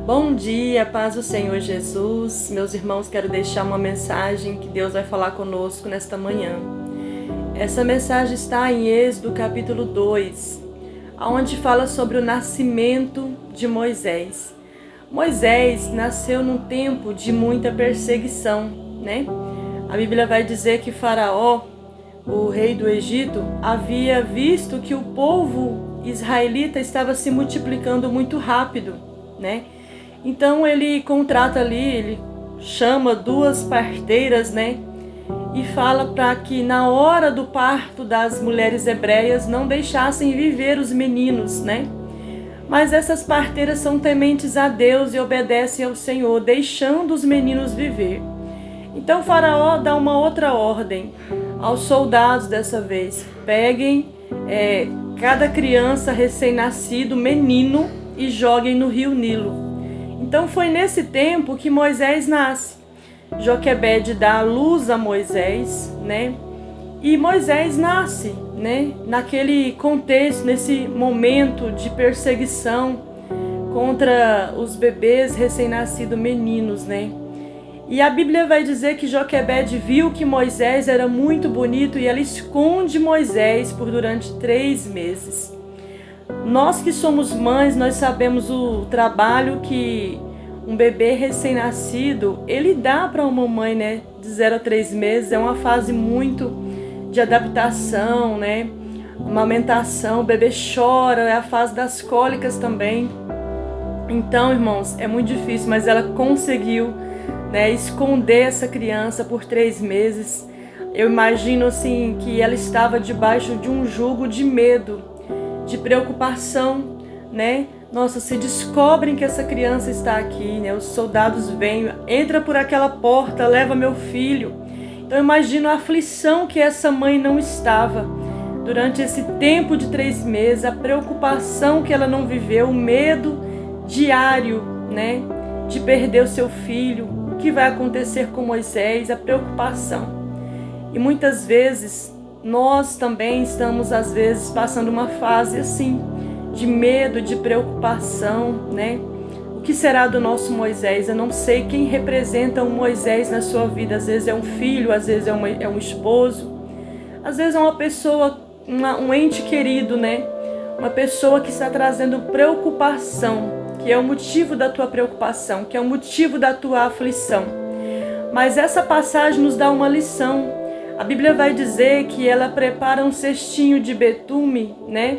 Bom dia, paz do Senhor Jesus. Meus irmãos, quero deixar uma mensagem que Deus vai falar conosco nesta manhã. Essa mensagem está em Êxodo capítulo 2, onde fala sobre o nascimento de Moisés. Moisés nasceu num tempo de muita perseguição, né? A Bíblia vai dizer que Faraó, o rei do Egito, havia visto que o povo israelita estava se multiplicando muito rápido, né? Então ele contrata ali, ele chama duas parteiras, né? E fala para que na hora do parto das mulheres hebreias não deixassem viver os meninos, né? Mas essas parteiras são tementes a Deus e obedecem ao Senhor, deixando os meninos viver. Então Faraó dá uma outra ordem aos soldados dessa vez: peguem cada criança recém-nascido, menino, e joguem no rio Nilo. Então foi nesse tempo que Moisés nasce. Joquebede dá a luz a Moisés, né? E Moisés nasce, né? Naquele contexto, nesse momento de perseguição contra os bebês recém-nascidos meninos, né? E a Bíblia vai dizer que Joquebede viu que Moisés era muito bonito e ela esconde Moisés durante 3 meses. Nós que somos mães, nós sabemos o trabalho que um bebê recém-nascido, ele dá para uma mãe, né? De 0 a 3 meses, é uma fase muito de adaptação, né? Amamentação, o bebê chora, é a fase das cólicas também. Então, irmãos, é muito difícil, mas ela conseguiu, né, esconder essa criança por 3 meses. Eu imagino assim que ela estava debaixo de um jugo de medo, de preocupação, né? Nossa, se descobrem que essa criança está aqui, né? Os soldados vêm, entra por aquela porta, leva meu filho. Então eu imagino a aflição que essa mãe não estava durante esse tempo de 3 meses, a preocupação que ela não viveu, o medo diário, né? De perder o seu filho, o que vai acontecer com Moisés, a preocupação. E muitas vezes nós também estamos, às vezes, passando uma fase assim, de medo, de preocupação, né? O que será do nosso Moisés? Eu não sei quem representa um Moisés na sua vida. Às vezes é um filho, às vezes é um esposo, às vezes é uma pessoa, um ente querido, né? Uma pessoa que está trazendo preocupação, que é o motivo da tua preocupação, que é o motivo da tua aflição. Mas essa passagem nos dá uma lição. A Bíblia vai dizer que ela prepara um cestinho de betume, né?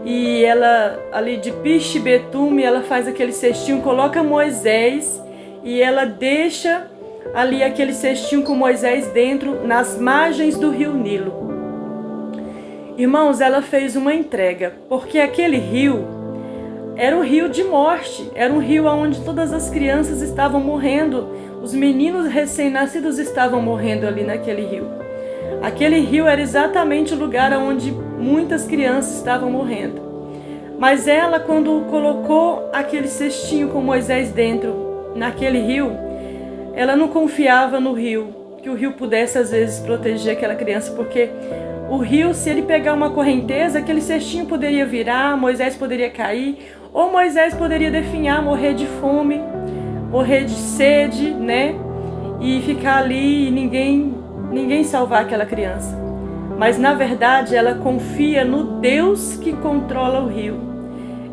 E ela, ali de piche betume, ela faz aquele cestinho, coloca Moisés e ela deixa ali aquele cestinho com Moisés dentro, nas margens do rio Nilo. Irmãos, ela fez uma entrega, porque aquele rio era um rio de morte, era um rio onde todas as crianças estavam morrendo, os meninos recém-nascidos estavam morrendo ali naquele rio. Aquele rio era exatamente o lugar onde muitas crianças estavam morrendo. Mas ela, quando colocou aquele cestinho com Moisés dentro, naquele rio, ela não confiava no rio, que o rio pudesse às vezes proteger aquela criança, porque o rio, se ele pegar uma correnteza, aquele cestinho poderia virar, Moisés poderia cair, ou Moisés poderia definhar, morrer de fome, morrer de sede, né? E ficar ali e ninguém salvar aquela criança. Mas na verdade ela confia no Deus que controla o rio.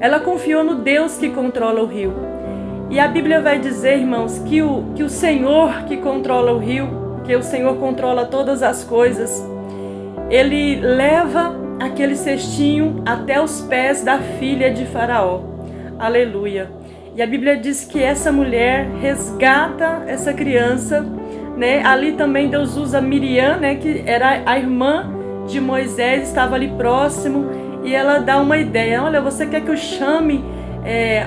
Ela confiou no Deus que controla o rio. E a Bíblia vai dizer, irmãos, que o Senhor que controla o rio, que o Senhor controla todas as coisas, ele leva aquele cestinho até os pés da filha de Faraó. Aleluia. E a Bíblia diz que essa mulher resgata essa criança, né? Ali também Deus usa Miriam, né? Que era a irmã de Moisés, estava ali próximo, e ela dá uma ideia: olha, você quer que eu chame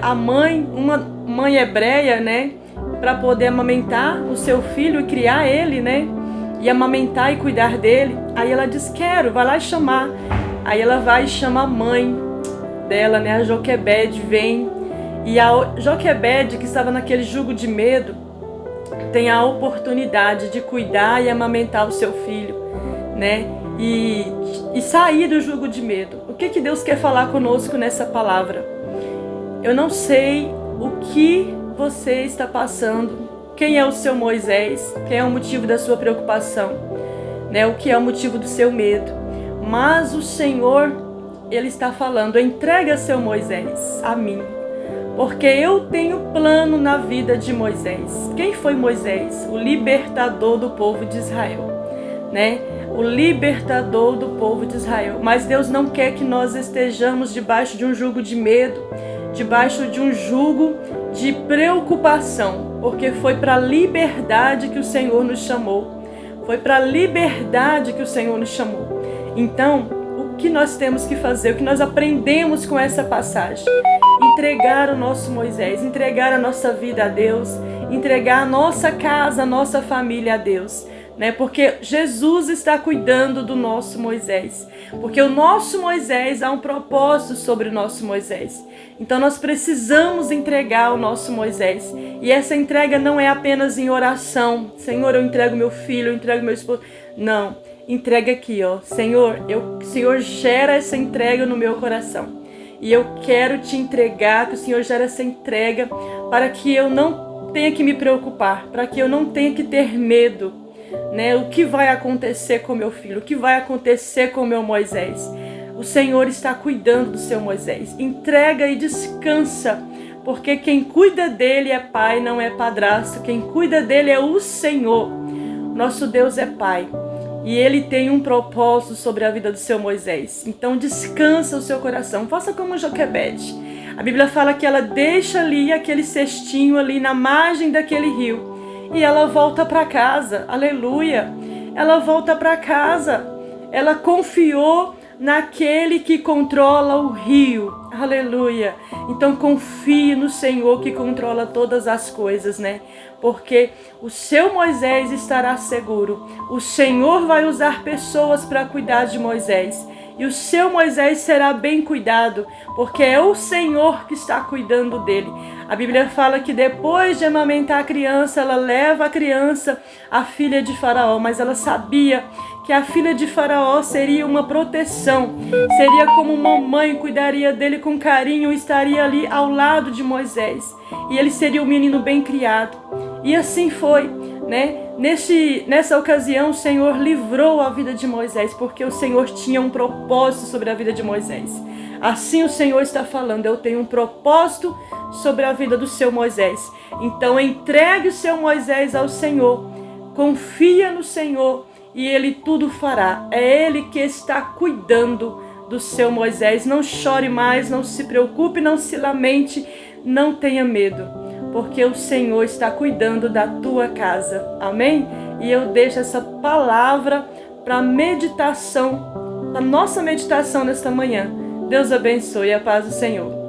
a mãe, uma mãe hebreia, né? Para poder amamentar o seu filho e criar ele, né? E amamentar e cuidar dele. Aí ela diz: quero, vai lá chamar. Aí ela vai e chama a mãe dela, né? A Joquebede vem. E a Joquebede, que estava naquele jugo de medo, tem a oportunidade de cuidar e amamentar o seu filho, né? E sair do jugo de medo. O que Deus quer falar conosco nessa palavra? Eu não sei o que você está passando, quem é o seu Moisés, quem é o motivo da sua preocupação, né? O que é o motivo do seu medo. Mas o Senhor, Ele está falando, entrega seu Moisés a mim, porque eu tenho plano na vida de Moisés. Quem foi Moisés? O libertador do povo de Israel, né? O libertador do povo de Israel. Mas Deus não quer que nós estejamos debaixo de um jugo de medo, debaixo de um jugo de preocupação, porque foi para a liberdade que o Senhor nos chamou. Foi para a liberdade que o Senhor nos chamou. Então, o que nós temos que fazer, o que nós aprendemos com essa passagem? Entregar o nosso Moisés, entregar a nossa vida a Deus, entregar a nossa casa, a nossa família a Deus, né? Porque Jesus está cuidando do nosso Moisés, porque o nosso Moisés, há um propósito sobre o nosso Moisés. Então nós precisamos entregar o nosso Moisés, e essa entrega não é apenas em oração. Senhor, eu entrego meu filho, eu entrego meu esposo. Não, entrega aqui, ó. Senhor, Senhor, gera essa entrega no meu coração. E eu quero te entregar, que o Senhor gere essa entrega para que eu não tenha que me preocupar, para que eu não tenha que ter medo, né? O que vai acontecer com meu filho? O que vai acontecer com meu Moisés? O Senhor está cuidando do seu Moisés. Entrega e descansa, porque quem cuida dele é pai, não é padrasto. Quem cuida dele é o Senhor. Nosso Deus é pai. E Ele tem um propósito sobre a vida do seu Moisés. Então descansa o seu coração. Faça como Joquebede. A Bíblia fala que ela deixa ali aquele cestinho ali na margem daquele rio. E ela volta para casa. Aleluia. Ela volta para casa. Ela confiou naquele que controla o rio. Aleluia. Então confie no Senhor que controla todas as coisas, né? Porque o seu Moisés estará seguro. O Senhor vai usar pessoas para cuidar de Moisés. E o seu Moisés será bem cuidado, porque é o Senhor que está cuidando dele. A Bíblia fala que depois de amamentar a criança, ela leva a criança à filha de Faraó, mas ela sabia que a filha de Faraó seria uma proteção, seria como uma mãe, cuidaria dele com carinho, estaria ali ao lado de Moisés, e ele seria um menino bem criado. E assim foi, né? Nessa ocasião, o Senhor livrou a vida de Moisés, porque o Senhor tinha um propósito sobre a vida de Moisés. Assim o Senhor está falando, eu tenho um propósito sobre a vida do seu Moisés. Então entregue o seu Moisés ao Senhor, confia no Senhor e Ele tudo fará. É Ele que está cuidando do seu Moisés. Não chore mais, não se preocupe, não se lamente, não tenha medo, porque o Senhor está cuidando da tua casa. Amém? E eu deixo essa palavra para meditação, a nossa meditação nesta manhã. Deus abençoe, a paz do Senhor.